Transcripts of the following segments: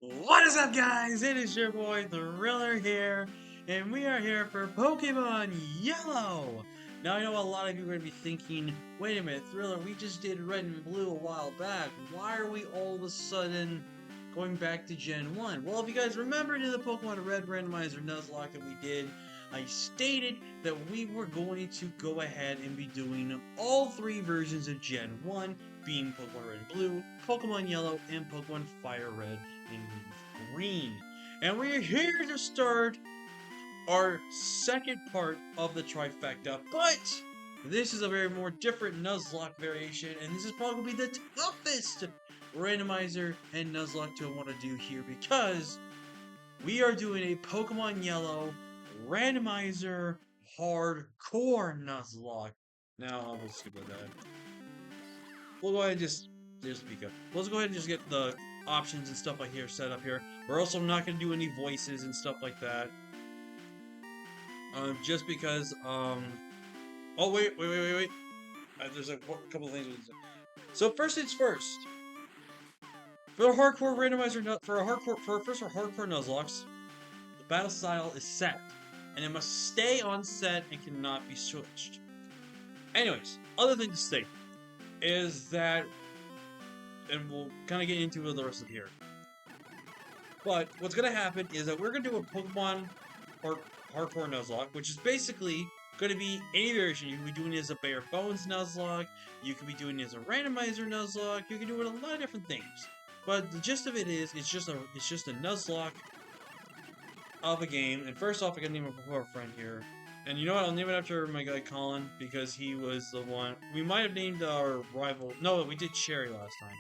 What is up, guys? It is your boy, the Riller here, and we are here for Pokemon Yellow! Now, I know a lot of you are going to be thinking, wait a minute, Thriller, we just did Red and Blue a while back. Why are we all of a sudden going back to Gen 1? Well, if you guys remember in the Pokemon Red Randomizer Nuzlocke that we did, I stated that we were going to go ahead and be doing all three versions of Gen 1, being Pokemon Red and Blue, Pokemon Yellow, and Pokemon Fire Red and Green. And we're here to start our second part of the trifecta, but this is a very more different Nuzlocke variation, and this is probably the toughest randomizer and Nuzlocke to want to do here because we are doing a Pokemon Yellow randomizer hardcore Nuzlocke. Now, we'll skip that. We'll go ahead and just speak up. Let's go ahead and just get the options and stuff like here set up here. We're also not going to do any voices and stuff like that. Just because, oh, wait. There's a couple of things. So first things first. For a hardcore randomizer, for a hardcore Nuzlocke, the battle style is set, and it must stay on set and cannot be switched. Anyways, other thing to state is that, and we'll kind of get into the rest of here. But what's going to happen is that we're going to do a Pokemon hardcore Nuzlocke, which is basically going to be any variation. You can be doing it as a bare bones Nuzlocke, you can be doing it as a randomizer Nuzlocke, you can do it a lot of different things. But the gist of it is, it's just a Nuzlocke of a game. And first off, I gotta name our friend here. And you know what? I'll name it after my guy Colin, because he was the one. We might have named our rival. No, we did Cherry last time.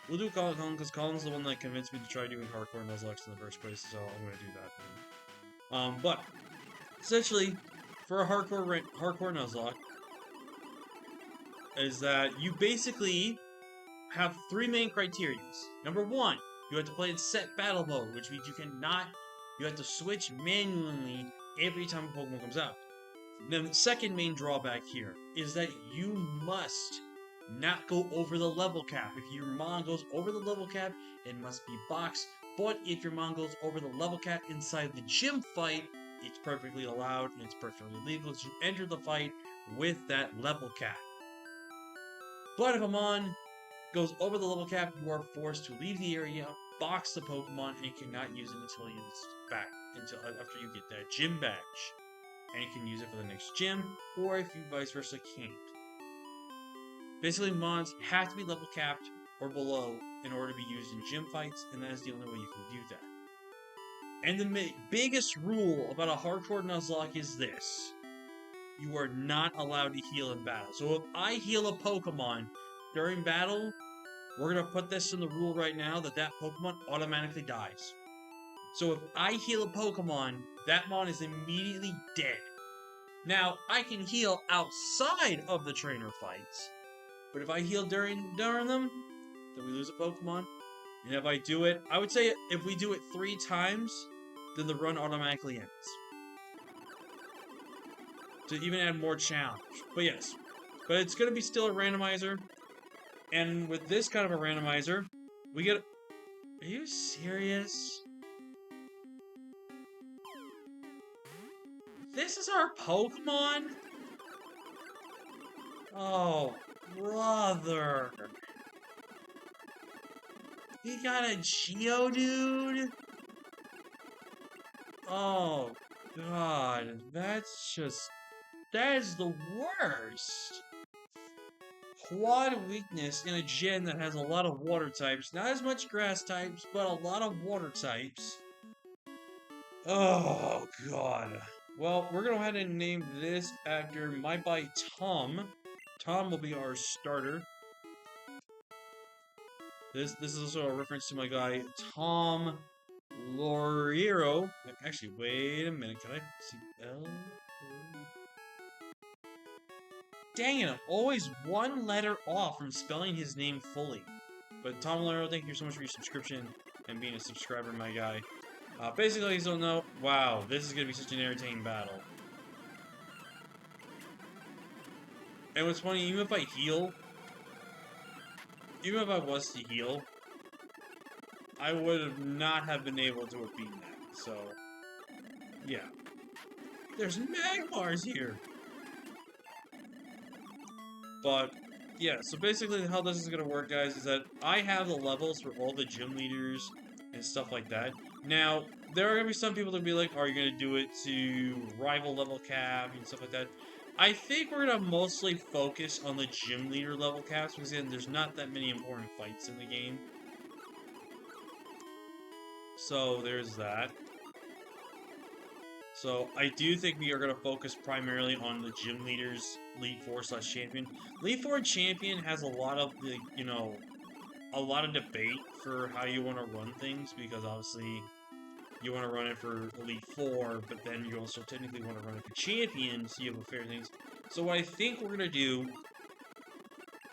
We'll do Colin because Colin's the one that convinced me to try doing hardcore Nuzlocke in the first place, so I'm gonna do that. But essentially, for a hardcore Nuzlocke, is that you basically have three main criteria. Number one, you have to play in set battle mode, which means you have to switch manually every time a Pokemon comes out. Then the second main drawback here is that you must not go over the level cap. If your mon goes over the level cap, it must be boxed. But if your mon goes over the level cap inside the gym fight, it's perfectly allowed and it's perfectly legal to enter the fight with that level cap. But if a mon goes over the level cap, you are forced to leave the area, box the Pokemon, and cannot use it until after you get that gym badge. And you can use it for the next gym, or if you vice versa can't. Basically, mons have to be level capped or below in order to be used in gym fights, and that is the only way you can do that. And the biggest rule about a hardcore Nuzlocke is this: you are not allowed to heal in battle. So if I heal a Pokemon during battle, we're going to put this in the rule right now that Pokemon automatically dies. So if I heal a Pokemon, that mon is immediately dead. Now, I can heal outside of the trainer fights, but if I heal during them, then we lose a Pokemon. And if I do it, I would say if we do it 3 times, then the run automatically ends. To even add more challenge. But yes, but it's going to be still a randomizer. And with this kind of a randomizer, we get... Are you serious? This is our Pokemon? Oh, brother. He got a Geodude? Oh, God. That is the worst. Quad weakness in a gen that has a lot of water types. Not as much grass types, but a lot of water types. Oh, God. Well, we're going to go ahead and name this after my buddy Tom. Tom will be our starter. This is also a reference to my guy Tom Loriero. Actually, wait a minute. Can I see L? Dang it, I'm always one letter off from spelling his name fully. But Tom Loriero, thank you so much for your subscription and being a subscriber, my guy. Basically, you don't know. Wow, this is gonna be such an entertaining battle. And what's funny, even if I was to heal, I would have not have been able to have beaten that. So, yeah. There's Magmars here! But, yeah, so basically how this is going to work, guys, is that I have the levels for all the gym leaders and stuff like that. Now, there are going to be some people that will be like, are you going to do it to rival level cap and stuff like that? I think we're going to mostly focus on the gym leader level caps, because again, there's not that many important fights in the game. So, there's that. So, I do think we are going to focus primarily on the gym leaders, Elite 4/Champion. Elite 4 and Champion has a lot of the, you know, a lot of debate for how you want to run things, because obviously you want to run it for Elite 4, but then you also technically want to run it for Champion, so you have a fair things. So what I think we're going to do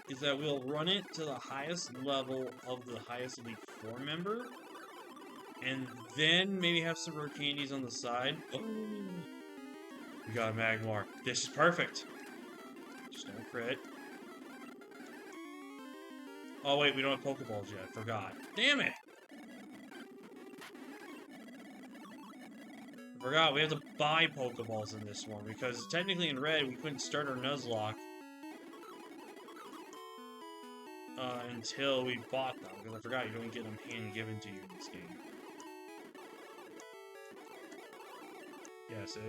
is that we'll run it to the highest level of the highest Elite 4 member, and then maybe have some rare candies on the side. Oh, we got a Magmar. This is perfect. Just don't crit. Oh wait, we don't have Pokeballs yet. Forgot. Damn it! I forgot, we have to buy Pokeballs in this one, because technically in Red, we couldn't start our Nuzlocke until we bought them, because I forgot you don't get them hand-given to you in this game. Yeah, see?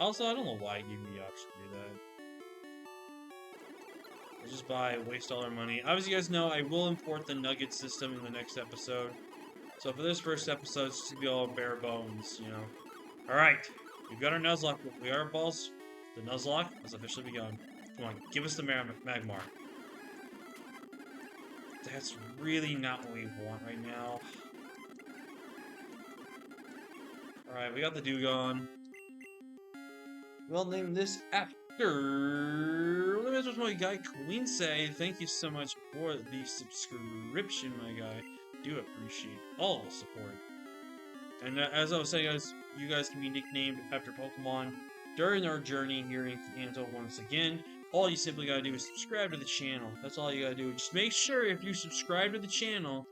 Also, I don't know why it gave me the option to do that. I'll just buy, waste all our money. Obviously, you guys know I will import the Nugget system in the next episode. So for this first episode, it's just to be all bare bones, you know. Alright, we've got our Nuzlocke. We are balls. The Nuzlocke has officially begun. Come on, give us the Magmar. That's really not what we want right now. Alright, we got the Dewgong. We'll name this after... Let me just my guy, Queen Say. Thank you so much for the subscription, my guy. Do appreciate all the support. And as I was saying, guys, you guys can be nicknamed after Pokemon during our journey here in Kanto once again. All you simply gotta do is subscribe to the channel. That's all you gotta do. Just make sure if you subscribe to the channel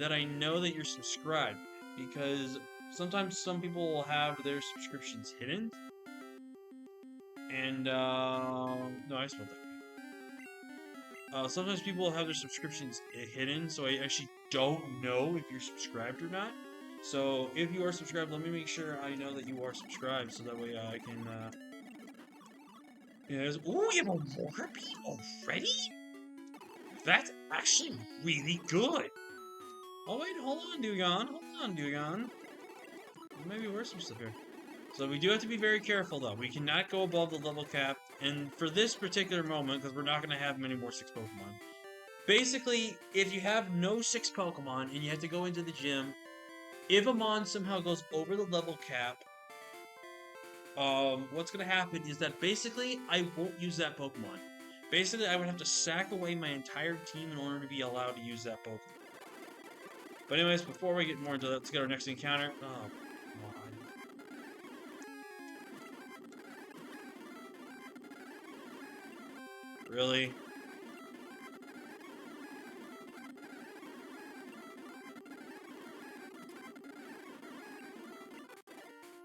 that I know that you're subscribed. Because sometimes some people will have their subscriptions hidden. And, no, I spelled that. Sometimes people will have their subscriptions hidden, so I actually don't know if you're subscribed or not. So, if you are subscribed, let me make sure I know that you are subscribed, so that way I can, yeah, ooh, you have a Warpy already? That's actually really good! Oh wait, hold on, Dewgong. Maybe we're some stuff here. So we do have to be very careful, though. We cannot go above the level cap, and for this particular moment, because we're not going to have many more 6 Pokemon. Basically, if you have no 6 Pokemon, and you have to go into the gym, if a Mon somehow goes over the level cap, what's going to happen is that basically, I won't use that Pokemon. Basically, I would have to sack away my entire team in order to be allowed to use that Pokemon. But anyways, before we get more into that, let's get our next encounter. Oh, really?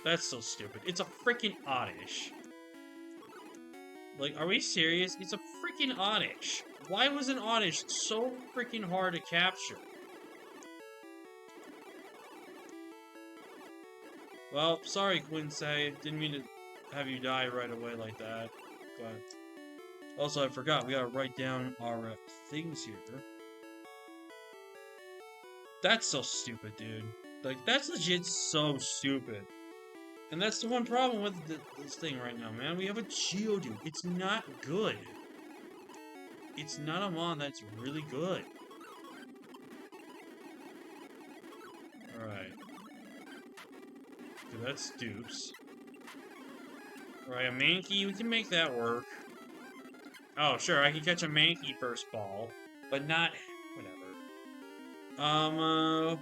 That's so stupid. It's a freaking Oddish. Like, are we serious? It's a freaking Oddish. Why was an Oddish so freaking hard to capture? Well, sorry, Quincy. Didn't mean to have you die right away like that. But also, I forgot. We gotta write down our things here. That's so stupid, dude. Like, that's legit so stupid. And that's the one problem with this thing right now, man. We have a Geodude. It's not good. It's not a Mon that's really good. Alright. Okay, that's dupes. Alright, a Mankey, we can make that work. Oh, sure, I can catch a Mankey first ball. But not... whatever.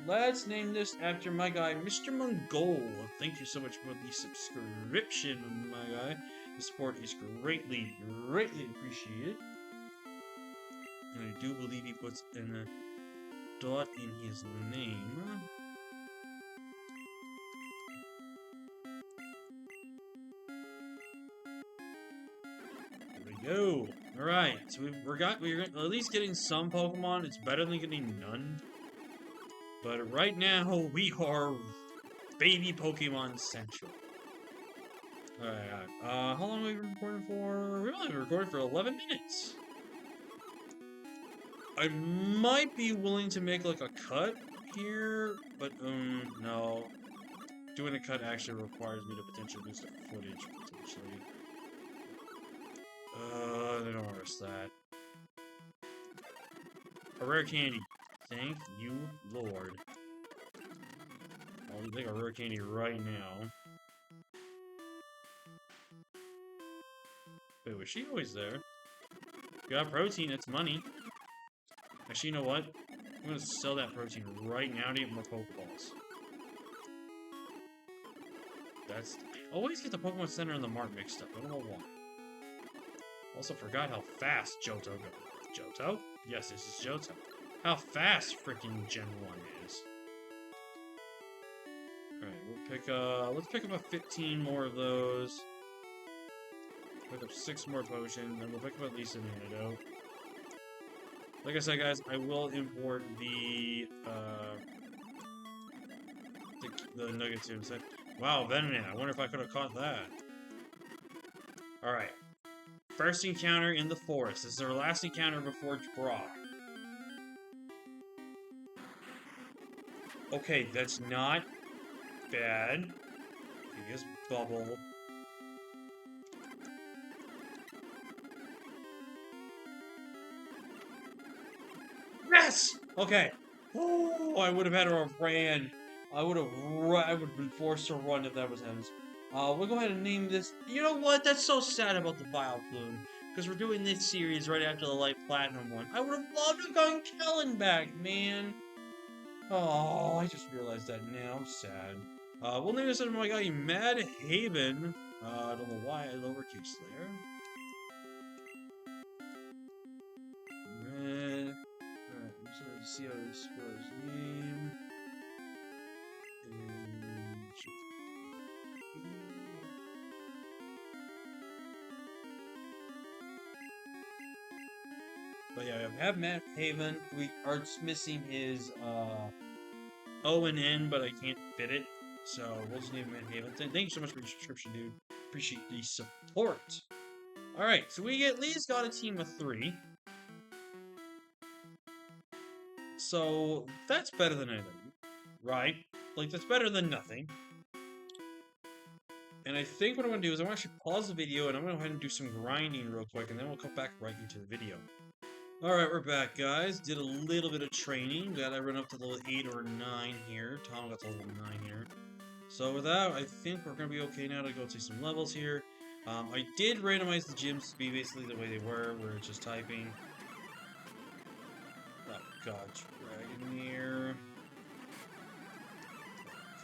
Let's name this after my guy, Mr. Mongol. Thank you so much for the subscription, my guy. The support is greatly appreciated. And I do believe he puts in the... dot in his name. There we go. Alright, so we're at least getting some Pokemon. It's better than getting none. But right now, we are baby Pokemon Central. Alright, how long have we been recording for? We've only been recording for 11 minutes. I might be willing to make, like, a cut here, but, no. Doing a cut actually requires me to potentially lose the footage, potentially. I don't want to risk that. A rare candy. Thank you, Lord. I'll take a rare candy right now. Wait, was she always there? Got protein, it's money. Actually, you know what? I'm gonna sell that protein right now to get more Pokeballs. I always get the Pokemon Center and the Mart mixed up. I don't know why. Also forgot how fast Johto goes. Johto? Yes, this is Johto. How fast freaking Gen 1 is. Alright, let's pick up a 15 more of those. Pick up 6 more potions, and we'll pick up at least an antidote. Like I said, guys, I will import the Nugget Tubes. Wow, Venonat, I wonder if I could have caught that. Alright. First encounter in the forest. This is our last encounter before Brock. Okay, that's not bad. He is Bubble. Yes! Okay. Oh, I would have had a ran. I would have been forced to run if that was him. We'll go ahead and name this. You know what? That's so sad about the Vileplume. Because we're doing this series right after the Light Platinum one. I would have loved to have gotten Kellen back, man. Oh, I just realized that now. I'm sad. We'll name this after my guy, Mad Haven. I don't know why I lowercase there. Red. Alright, I'm just gonna see how to spell his name. But yeah, we have Matt Haven. We are missing his O and N, but I can't fit it. So we'll just name him Matt Haven. Thank you so much for your subscription, dude. Appreciate the support. Alright, so we at least got a team of 3. So that's better than anything. Right? Like, that's better than nothing. And I think what I'm going to do is I'm going to actually pause the video and I'm going to go ahead and do some grinding real quick, and then we'll come back right into the video. Alright, we're back, guys. Did a little bit of training. Glad I run up to level 8 or 9 here. Tom got to level 9 here. So with that, I think we're going to be okay now to go to some levels here. I did randomize the gyms to be basically the way they were, where it's just typing. Oh god, Dragoneer.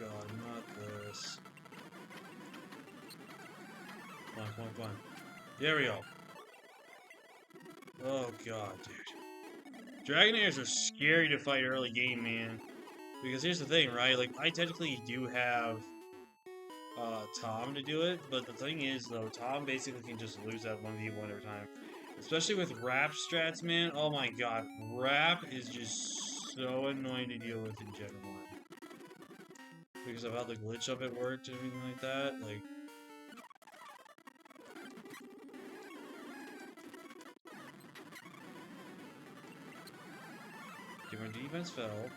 Oh god, not this. Come on. There we go. Oh god, dude. Dragonaires are scary to fight early game, man. Because here's the thing, right? Like, I technically do have Tom to do it, but the thing is, though, Tom basically can just lose that 1v1 every time. Especially with Rap strats, man. Oh my god. Rap is just so annoying to deal with in Gen 1. Because of how the glitch of it worked and everything like that. Like, different defense fell.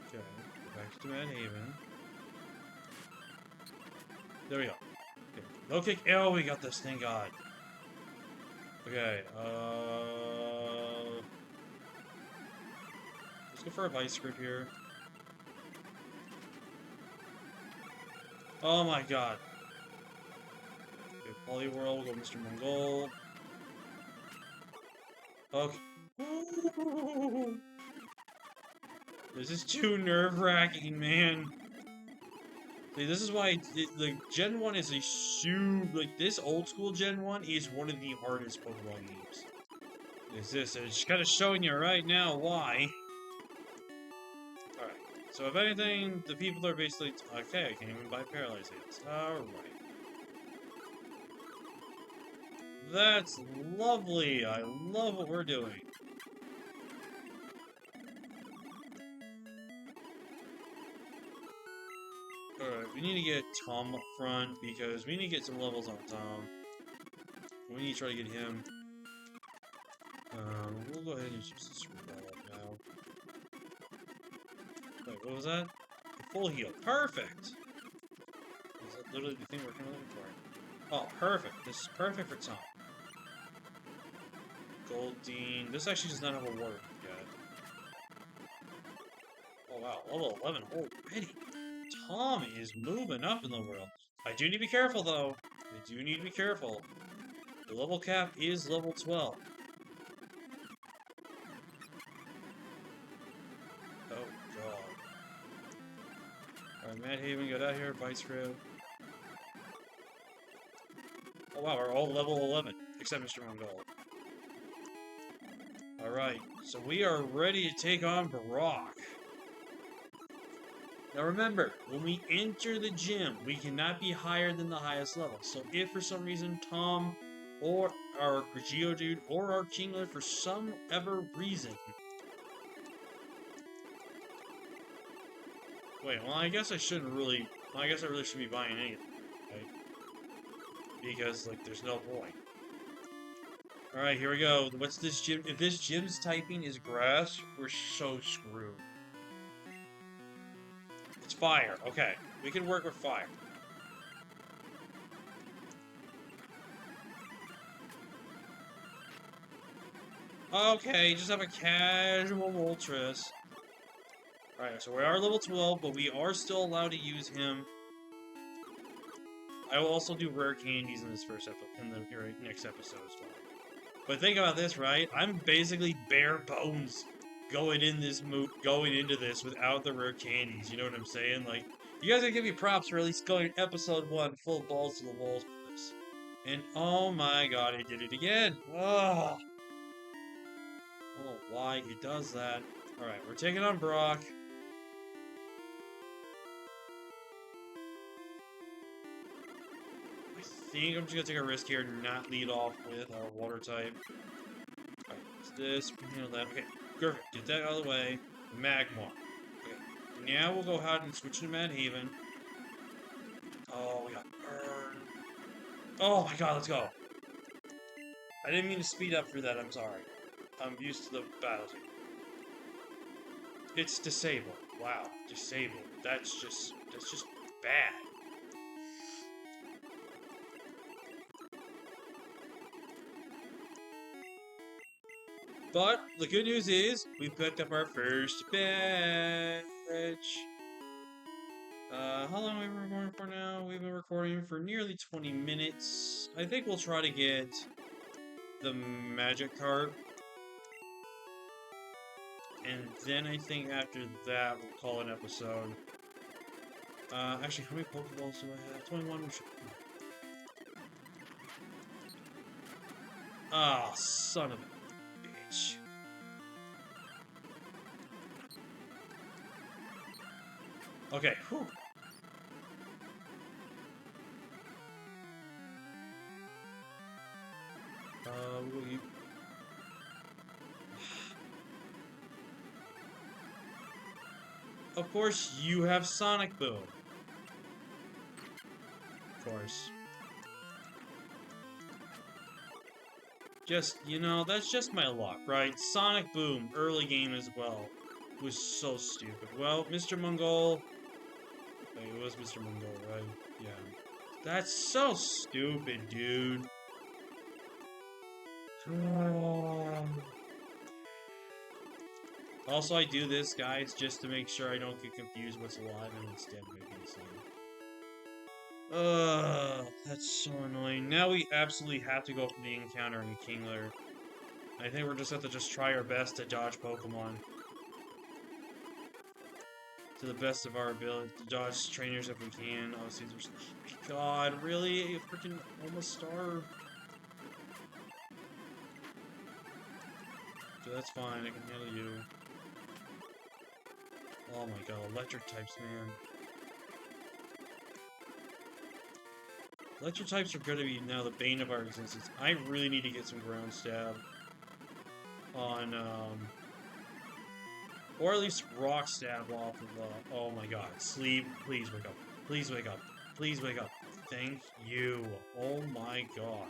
Okay, go back to Mad Haven. There we go. Okay. No kick. Oh, we got this. Thank God. Okay, let's go for a Vice Grip here. Oh my god. Okay, Poliwhirl, we'll go Mr. Mongol. Okay. This is too nerve-wracking, man. See, this is why, like, Gen 1 is a like, this old school Gen 1 is one of the hardest Pokemon games. is this. It's kind of showing you right now why. Alright. So if anything, the people are basically... Okay, I can't even buy paralyzed hits. Alright. That's lovely. I love what we're doing. Alright, we need to get Tom up front because we need to get some levels on Tom. We need to try to get him. We'll go ahead and just screw that up now. Wait, what was that? Full heal. Perfect! Is that literally the thing we're kind of looking for? Oh, perfect. This is perfect for Tom. Goldine. This actually does not have a word yet. Oh wow, level 11 already. Tom is moving up in the world. I do need to be careful though. I do need to be careful. The level cap is level 12. Oh god. Alright, Mad Haven, get out here, Vice Crew. Oh wow, we're all level 11, except Mr. Mongol. Alright, so we are ready to take on Brock. Now remember, when we enter the gym, we cannot be higher than the highest level. So if for some reason Tom, or our Geodude, or our Kingler, for some ever reason... Wait, well I guess I shouldn't really... Well, I guess I really should be buying anything, right? Because, like, there's no point. Alright, here we go. What's this gym? If this gym's typing is grass, we're so screwed. It's fire. Okay. We can work with fire. Okay, just have a casual Moltres. Alright, so we are level 12, but we are still allowed to use him. I will also do rare candies in this first episode, in the next episode as well. But think about this, right? I'm basically bare bones going into this without the rare candies. You know what I'm saying? Like, you guys gotta give me props for at least going episode 1 full balls to the walls with this. And oh my god, it did it again! Oh, why it does that? Alright, we're taking on Brock. I think I'm just gonna take a risk here and not lead off with our water type. Alright, it's this, handle that. Okay, perfect. Get that out of the way. Magmar. Okay, now we'll go ahead and switch to Mad Haven. Oh, we got burned. Oh my god, let's go. I didn't mean to speed up for that, I'm sorry. I'm used to the battle team. It's disabled. Wow, disabled. That's just bad. But the good news is we picked up our first badge. How long have we been recording for now? We've been recording for nearly 20 minutes. I think we'll try to get the magic card. And then I think after that we'll call an episode. Actually, how many Pokeballs do I have? 21. Ah, son of a bitch. Okay, whew. Of course, you have Sonic Boom. Of course. Just, you know, that's just my luck, right? Sonic Boom, early game as well, was so stupid. Well, Mr. Mongol... Wait, it was Mr. Mongol, right? Yeah. That's so stupid, dude. Also, I do this, guys, just to make sure I don't get confused what's alive and instead making it sound. That's so annoying. Now we absolutely have to go for the encounter in Kingler. I think we're just have to just try our best to dodge Pokemon. To the best of our ability to dodge trainers if we can. Obviously, there's... God, really? You freaking almost starved. That's fine, I can handle you. Oh my god, electric types, man. Electric types are gonna be now the bane of our existence. I really need to get some ground stab on, or at least rock stab off of, oh my god. Sleep, please wake up. Please wake up. Please wake up. Thank you. Oh my god.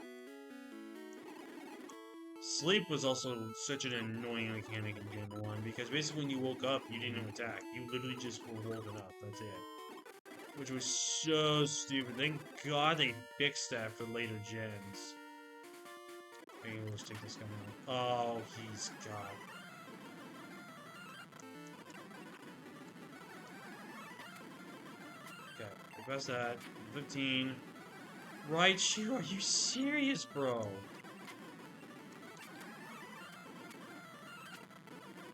Sleep was also such an annoying mechanic in Gen 1, because basically when you woke up, you didn't attack. You literally just were woken up, that's it. Which was so stupid. Thank god they fixed that for later gens. Okay, let's take this guy out. Oh, he's god. Okay, past that. 15. Raichu, are you serious, bro?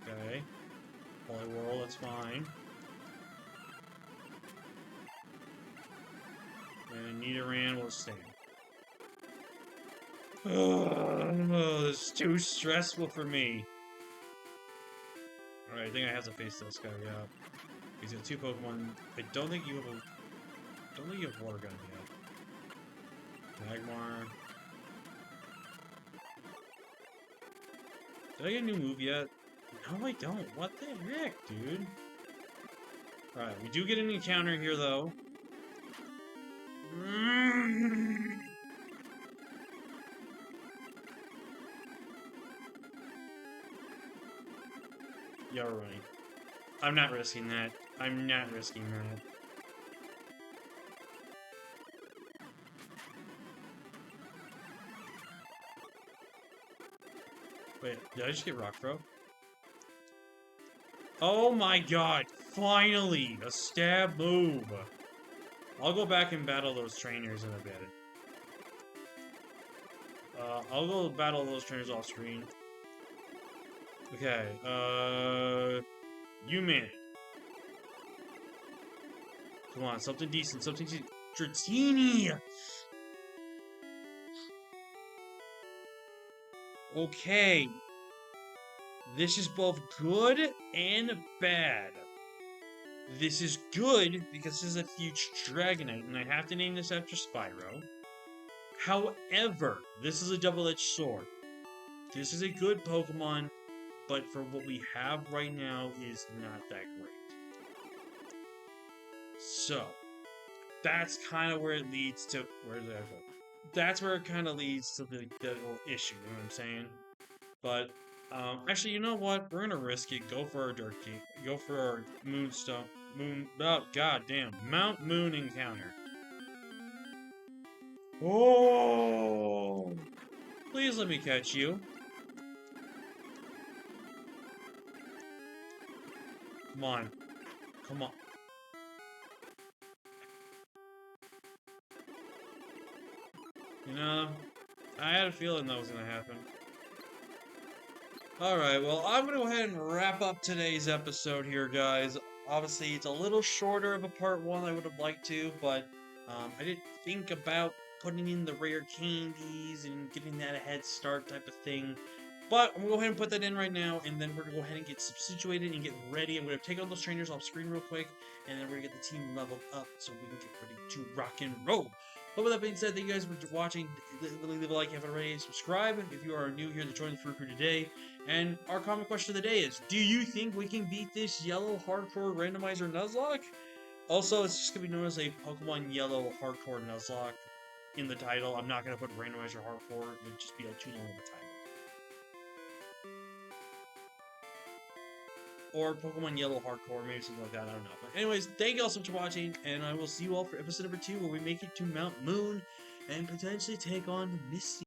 Okay. Poliwhirl, that's fine. And Nidoran will stay. Oh, this is too stressful for me. Alright, I think I have to face this guy, yeah. He's got 2 Pokemon. I don't think you have Water Gun yet. Magmar. Did I get a new move yet? No, I don't. What the heck, dude? Alright, we do get an encounter here, though. Yeah, we're running. I'm not risking that. I'm not risking that. Wait, did I just get Rock Throw? Oh my god! Finally! A stab move! I'll go back and battle those trainers in a bit. I'll go battle those trainers off screen. Okay, you man. Come on, something decent, something decent. Dratini! Okay. This is both good and bad. This is good because this is a future Dragonite, and I have to name this after Spyro. However, this is a double-edged sword. This is a good Pokemon, but for what we have right now is not that great. So, that's kind of where it leads to... Where did I go? That's where it kind of leads to the little issue, you know what I'm saying? But, actually, you know what? We're gonna risk it. Go for our Dirt King. Go for our Moonstone. Oh, goddamn. Mount Moon encounter. Oh! Please let me catch you. Come on. Come on. You know, I had a feeling that was gonna happen. Alright, well, I'm gonna go ahead and wrap up today's episode here, guys. Obviously, it's a little shorter of a part 1 I would have liked to, but I didn't think about putting in the rare candies and getting that a head start type of thing. But I'm going to go ahead and put that in right now, and then we're going to go ahead and get situated and get ready. I'm going to take all those trainers off screen real quick, and then we're going to get the team leveled up so we can get ready to rock and roll. But with that being said, thank you guys for watching. Leave a like if you haven't already. Subscribe if you are new here to join the crew today. And our common question of the day is, do you think we can beat this yellow hardcore randomizer Nuzlocke? Also, it's just going to be known as a Pokemon Yellow Hardcore Nuzlocke in the title. I'm not going to put randomizer hardcore. It would just be too long of a title. Or Pokemon Yellow Hardcore, maybe something like that, I don't know. But anyways, thank you all so much for watching, and I will see you all for episode number 2, where we make it to Mount Moon, and potentially take on Misty.